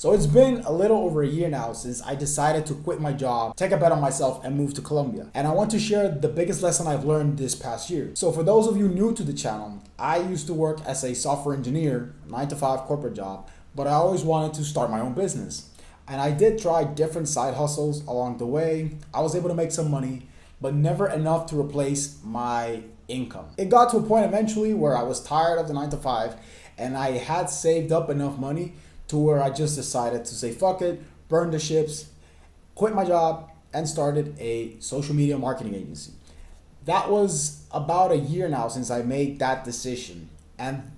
So it's been a little over a year now since I decided to quit my job, take a bet on myself, and move to Colombia. And I want to share the biggest lesson I've learned this past year. So for those of you new to the channel, I used to work as a software engineer, 9 to 5 corporate job, but I always wanted to start my own business. And I did try different side hustles along the way. I was able to make some money, but never enough to replace my income. It got to a point eventually where I was tired of the 9 to 5 and I had saved up enough money to where I just decided to say, fuck it, burn the ships, quit my job, and started a social media marketing agency. That was about a year now since I made that decision. And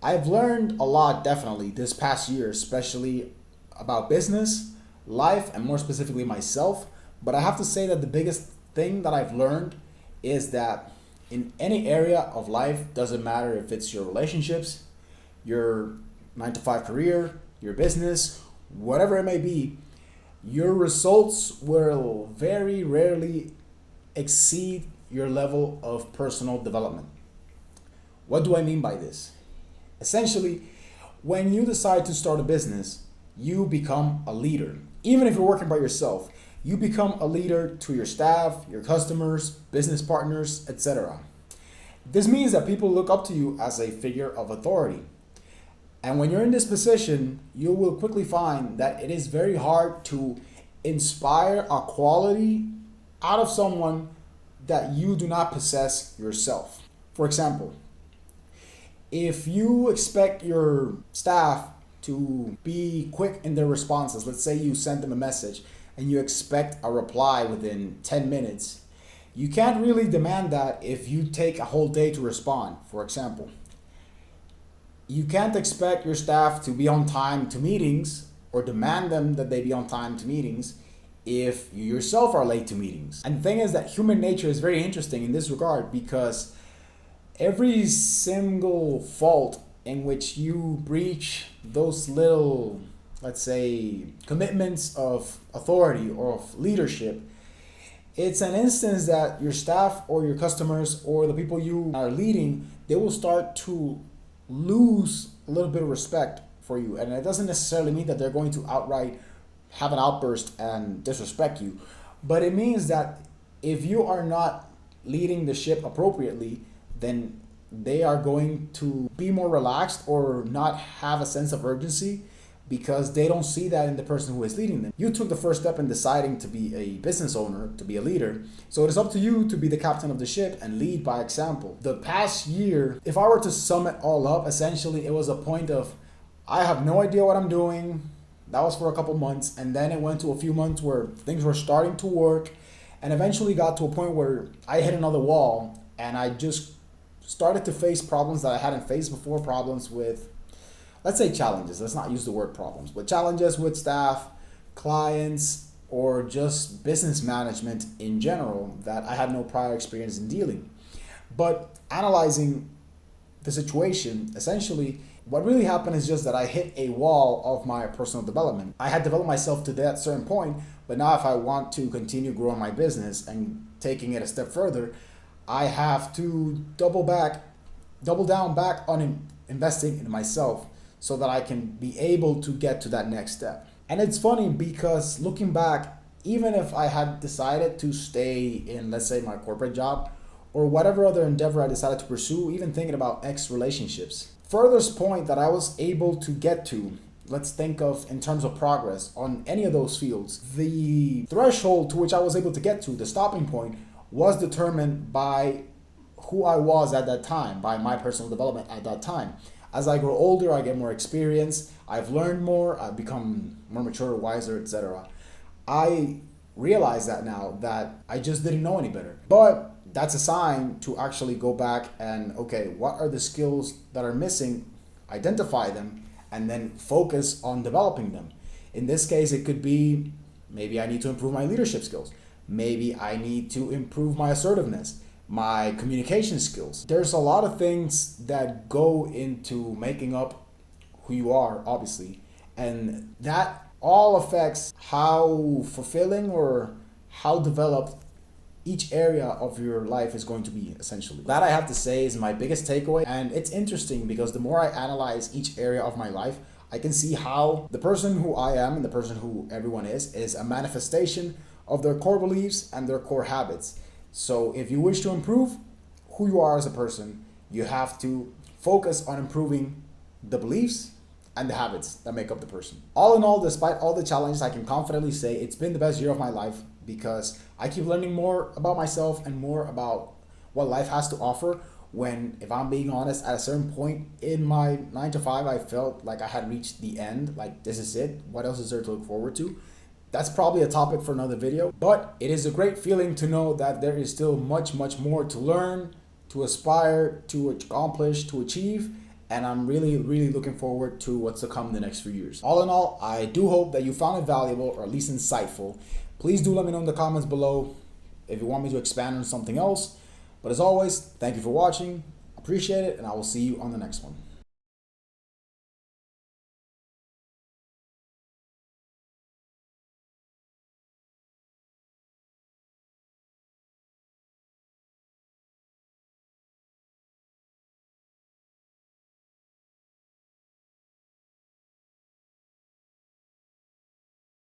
I've learned a lot definitely this past year, especially about business, life, and more specifically myself. But I have to say that the biggest thing that I've learned is that in any area of life, doesn't matter if it's your relationships, your 9 to 5 career, your business, whatever it may be, your results will very rarely exceed your level of personal development. What do I mean by this? Essentially, when you decide to start a business, you become a leader. Even if you're working by yourself, you become a leader to your staff, your customers, business partners, etc. This means that people look up to you as a figure of authority. And when you're in this position, you will quickly find that it is very hard to inspire a quality out of someone that you do not possess yourself. For example, if you expect your staff to be quick in their responses, let's say you send them a message and you expect a reply within 10 minutes, you can't really demand that if you take a whole day to respond, for example. You can't expect your staff to be on time to meetings or demand them that they be on time to meetings if you yourself are late to meetings. And the thing is that human nature is very interesting in this regard, because every single fault in which you breach those little, let's say, commitments of authority or of leadership, it's an instance that your staff or your customers or the people you are leading, they will start to lose a little bit of respect for you. And it doesn't necessarily mean that they're going to outright have an outburst and disrespect you, but it means that if you are not leading the ship appropriately, then they are going to be more relaxed or not have a sense of urgency because they don't see that in the person who is leading them. You took the first step in deciding to be a business owner, to be a leader. So it is up to you to be the captain of the ship and lead by example. The past year, if I were to sum it all up, essentially it was a point of, I have no idea what I'm doing. That was for a couple months. And then it went to a few months where things were starting to work, and eventually got to a point where I hit another wall and I just started to face problems that I hadn't faced before, problems with, let's say, challenges. Let's not use the word problems, but challenges with staff, clients, or just business management in general that I had no prior experience in dealing. But analyzing the situation, essentially, what really happened is just that I hit a wall of my personal development. I had developed myself to that certain point, but now if I want to continue growing my business and taking it a step further, I have to double down back on investing in myself so that I can be able to get to that next step. And it's funny because looking back, even if I had decided to stay in, let's say, my corporate job or whatever other endeavor I decided to pursue, even thinking about relationships, furthest point that I was able to get to, let's think of in terms of progress on any of those fields, the threshold to which I was able to get to, the stopping point, was determined by who I was at that time, by my personal development at that time. As I grow older, I get more experience, I've learned more, I've become more mature, wiser, etc. I realize that now that I just didn't know any better. But that's a sign to actually go back and, okay, what are the skills that are missing, identify them, and then focus on developing them. In this case, it could be, maybe I need to improve my leadership skills. Maybe I need to improve my assertiveness, my communication skills. There's a lot of things that go into making up who you are, obviously, and that all affects how fulfilling or how developed each area of your life is going to be, essentially. That, I have to say, is my biggest takeaway. And it's interesting because the more I analyze each area of my life, I can see how the person who I am and the person who everyone is a manifestation of their core beliefs and their core habits. So if you wish to improve who you are as a person, you have to focus on improving the beliefs and the habits that make up the person. All in all, despite all the challenges, I can confidently say it's been the best year of my life because I keep learning more about myself and more about what life has to offer. When, if I'm being honest, at a certain point in my 9 to 5, I felt like I had reached the end, like this is it, what else is there to look forward to? That's probably a topic for another video, but it is a great feeling to know that there is still much more to learn, to aspire, to accomplish, to achieve, and I'm really looking forward to what's to come in the next few years. All in all, I do hope that you found it valuable or at least insightful. Please do let me know in the comments below if you want me to expand on something else. But as always, thank you for watching, appreciate it, and I will see you on the next one.